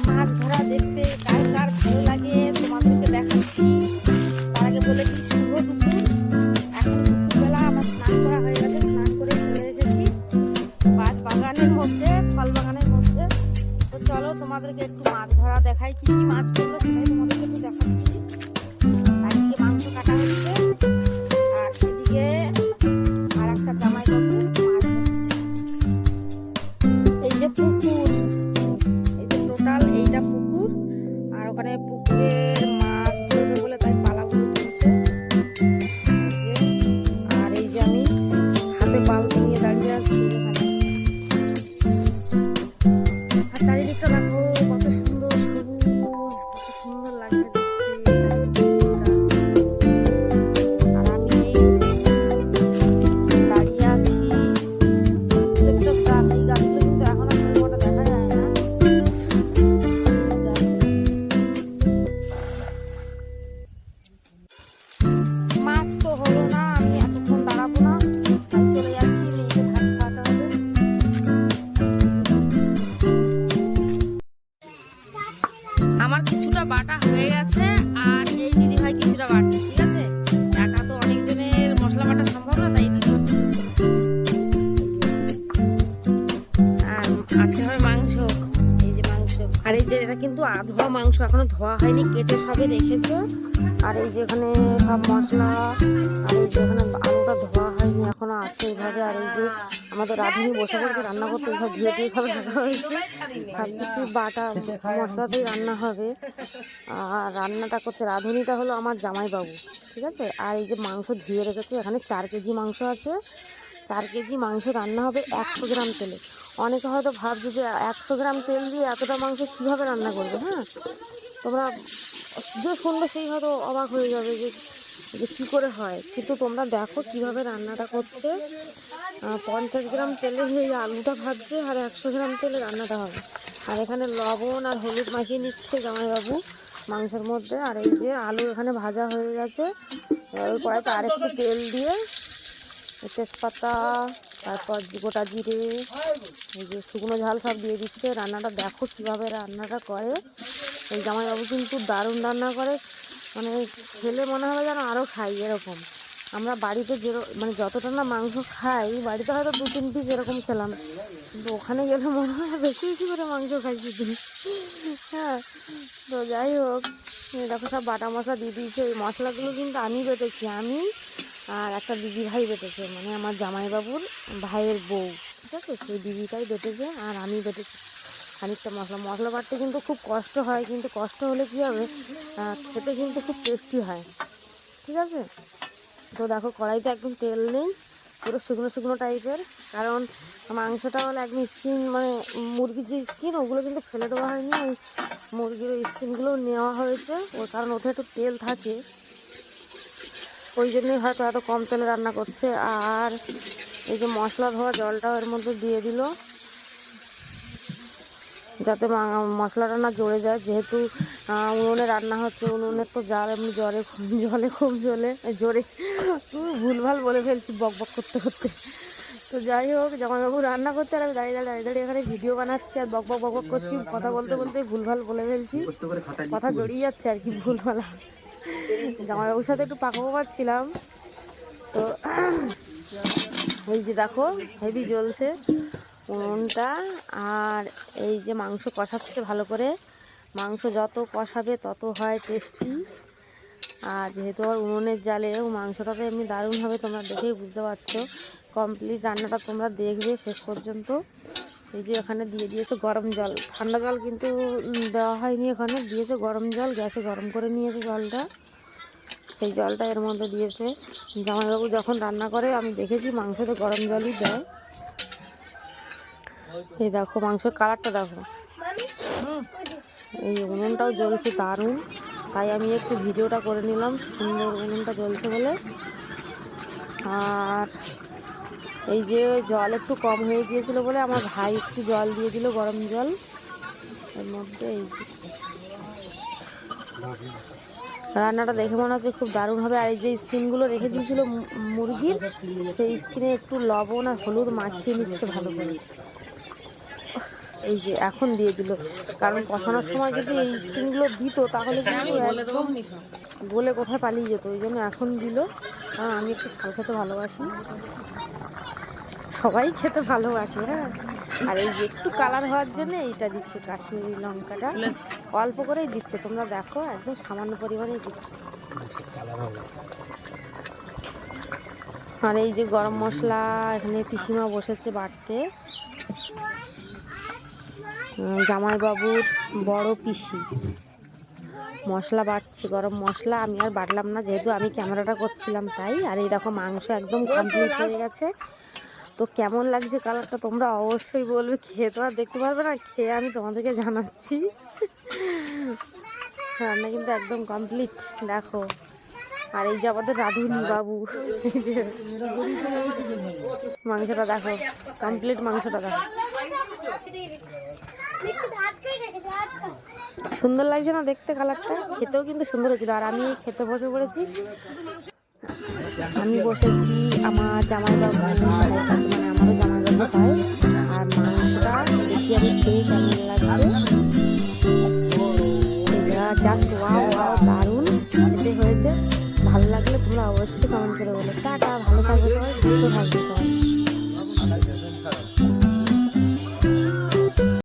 মাছ ধরা দেখতে কার কার ভালো লাগে তোমাদেরকে দেখাচ্ছি। তার আগে বলে দিই শুভ দুপুর। এখন দুপুরবেলা আমার স্নান করা হয়ে গেছে, স্নান করে চলে এসেছি বাঁশ বাগানের মধ্যে, ফল বাগানের মধ্যে। তো চলো তোমাদেরকে একটু মাছ ধরা দেখাই, কি কি মাছ পড়লো সেটাই তোমাদেরকে একটু দেখাচ্ছি। একদিকে মাংস কাটা হচ্ছে আর এদিকে আর একটা জামাইবাবু মাছ ধরছে। এই যে পুকুর, এই যে টোটাল এইটা পুকুর, আর ওখানে পুকুরের মাছ ধরবে বলে তাই পালাগুলো তুলছে। আর এই যে আমি হাতে বালতি নিয়ে দাঁড়িয়ে আছি এখানে। আর চারিদিকটা দেখো কত সুন্দর সবুজ, কত সুন্দর লাগছে দেখতে চারিদিকটা। আর আমি দাঁড়িয়ে আছি, দেখতে গাছ, এই গাছগুলো কিন্তু এখন আর কোনোটা দেখা যায় না। মাছ তো হলো না, আমি এতক্ষণ দাঁড়াবো না, আমি চলে যাচ্ছি, মেয়েকে ভাত খাওয়াতে হবে। আমার কিছুটা বাটা হয়ে গেছে আর এই দিদি ভাই কিছুটা বাটছে, ঠিক আছে। একা তো অনেক জনের মশলা বাটা সম্ভব না, তাই দিদি আর আজকে হবে মাংস। এই যে মাংস, আর এই যে এটা কিন্তু ধোয়া মাংস, এখনো ধোয়া হয়নি, কেটে সবে রেখেছো। আর এই যে এখানে সব মশলা, আর এই যে এখানে আলুটা ধোয়া হয়নি এখনো আছে এইভাবে। আর এই যে আমাদের রাঁধুনি বসে পড়েছে রান্না করতে, সব ধুয়ে দিয়ে সব রাখা হয়েছে, সবকিছু বাটা মশলা দিয়ে রান্না হবে। আর রান্নাটা করছে রাঁধুনিটা হলো আমার জামাইবাবু, ঠিক আছে। আর এই যে মাংস ধুয়ে রেখেছে, এখানে 4 কেজি মাংস আছে। 4 কেজি মাংস রান্না হবে 100 গ্রাম তেলে। অনেকে হয়তো ভাবছে যে 100 গ্রাম তেল দিয়ে এতটা মাংস কীভাবে রান্না করবে। হ্যাঁ, তোমরা যে শুনবে সেই হয়তো অবাক হয়ে যাবে যে কী করে হয়, কিন্তু তোমরা দেখো কিভাবে রান্নাটা করছে। 50 গ্রাম তেলে এই আলুটা ভাজছে আর 100 গ্রাম তেলে রান্নাটা হবে। আর এখানে লবণ আর হলুদ মাখিয়ে নিচ্ছে জামাইবাবু মাংসের মধ্যে। আর এই যে আলু এখানে ভাজা হয়ে গেছে, ওই কড়াইতে আরেকটু তেল দিয়ে তেজপাতা, তারপর গোটা জিরে, এই যে শুকনো ঝাল সব দিয়ে দিচ্ছে। রান্নাটা দেখো কিভাবে রান্নাটা করে। এই জামাইবাবু কিন্তু দারুণ রান্না করে, মানে খেলে মনে হবে যেন আরও খাই এরকম। আমরা বাড়িতে মানে যতটা না মাংস খাই, বাড়িতে হয়তো 2-3 পিস এরকম খেলাম, কিন্তু ওখানে গেলে মনে হয় বেশি বেশি করে মাংস খাইছি তুমি। হ্যাঁ, তো যাই হোক, দেখো সব বাটা মশলা দিয়ে দিয়েছে। এই মশলাগুলো কিন্তু আমি বেটেছি, আমি আর একটা দিদি ভাই বেটেছে, মানে আমার জামাইবাবুর ভাইয়ের বউ, ঠিক আছে, সেই দিদিটাই বেটেছে আর আমি বেটেছি খানিকটা মশলা বাটতে কিন্তু খুব কষ্ট হয়, কিন্তু কষ্ট হলে কী হবে, খেতে কিন্তু খুব টেস্টি হয়, ঠিক আছে। তো দেখো কড়াইতে একদম তেল নেই, পুরো শুকনো শুকনো টাইপের, কারণ মাংসটা হলো একদম স্কিন, মানে মুরগির যে স্কিন ওগুলো কিন্তু ফেলে দেওয়া হয়নি, ওই মুরগির স্কিনগুলো নেওয়া হয়েছে, ওর কারণ ওতে একটু তেল থাকে, ওই জন্যই হয়তো এত কম তেলে রান্না করছে। আর এই যে মশলা ধোয়া জলটাও এর মধ্যে দিয়ে দিল, যাতে মশলাটা না জ্বলে যায়, যেহেতু উনুনে রান্না হচ্ছে, উনুনের তো জাল এমনি জলে খুব জোরে ভুলভাল বলে ফেলছি বক বক করতে করতে। তো যাই হোক, জামাইবাবু রান্না করছে আর আমি দাঁড়িয়ে এখানে ভিডিও বানাচ্ছি আর বক বক করছি, কথা বলতে বলতে ভুলভাল বলে ফেলছি, কথা জড়িয়ে যাচ্ছে আর কি ভুলভাল। জামাইবাবুর সাথে একটু পাকাবো পাচ্ছিলাম। তো এই যে দেখো হেভি জ্বলছে উনুনটা, আর এই যে মাংস কষাচ্ছে ভালো করে। মাংস যত কষাবে তত হয় টেস্টি, আর যেহেতু আর উনুনের জালে মাংসটা তো এমনি দারুণ হবে, তোমরা দেখেই বুঝতে পারছো। কমপ্লিট রান্নাটা তোমরা দেখবে শেষ পর্যন্ত। এই যে এখানে দিয়ে দিয়েছে গরম জল, ঠান্ডা জল কিন্তু দেওয়া হয়নি, এখানে দিয়েছে গরম জল, গ্যাসে গরম করে নিয়েছে জলটা, সেই জলটা এর মধ্যে দিয়েছে। জামাইবাবু যখন রান্না করে আমি দেখেছি মাংসতে গরম জলই দেয়। এই দেখো মাংসের কালারটা দেখো, এই উনুনটাও জ্বলছে দারুণ, তাই আমি একটু ভিডিওটা করে নিলাম, সুন্দর উনুনটা জ্বলছে বলে। আর এই যে জল একটু কম হয়ে গিয়েছিল বলে আমার ভাই একটু জল দিয়ে দিল, গরম জল এর মধ্যে। এই রান্নাটা দেখে মনে হচ্ছে খুব দারুণ হবে। আর এই যে স্কিনগুলো রেখে দিয়েছিল মুরগির, সেই স্কিনে একটু লবণ আর হলুদ মাখিয়ে নিচ্ছে ভালো করে। এই যে এখন দিয়ে দিল, কারণ কষানোর সময় যদি এই স্টিংগুলো দিত তাহলে কিন্তু একদম গলে কোথায় পালিয়ে যেত, ওই জন্য এখন দিল। কারণ আমি একটু ঝাল খেতে ভালোবাসি, সবাই খেতে ভালোবাসে। হ্যাঁ, আর এই যে একটু কালার হওয়ার জন্য এইটা দিচ্ছে, কাশ্মীরি লঙ্কাটা অল্প করেই দিচ্ছে, তোমরা দেখো একদম সামান্য পরিমাণেই দিচ্ছে। আর এই যে গরম মশলা এখানে পিসিমা বসেছে বাটতে, জামাইবাবুর বড় পিসি মশলা বাটছে, গরম মশলা। আমি আর বাটলাম না, যেহেতু আমি ক্যামেরাটা করছিলাম তাই। আর এই দেখো মাংস একদম কমপ্লিট হয়ে গেছে। তো কেমন লাগছে কালারটা তোমরা অবশ্যই বলবে, খেয়ে তো আর দেখতে পারবে না, খেয়ে আমি তোমাদেরকে জানাচ্ছি। রান্না কিন্তু একদম কমপ্লিট, দেখো। আর এই যে আমাদের রাঁধুনি বাবু, মাংসটা দেখো কমপ্লিট, মাংসটা দেখো সুন্দর লাগছে না দেখতে, কালারটা খেতেও কিন্তু সুন্দর হয়েছিল। আর আমি খেতে বসে পড়েছি, আমি বসেছি আমার জামাইবাবু, মানে আমারও জামাইবাবু হয়। আর মাংসটা দেখি আমি খেয়ে কেমন লাগছে, জাস্ট ওয়াও ওয়াও, দারুণ খেতে হয়েছে। ভালো লাগলে তোমরা অবশ্যই কমেন্ট করে বলো। টাটা, ভালো থাকবে সবাই, সুস্থ থাকবে সবাই।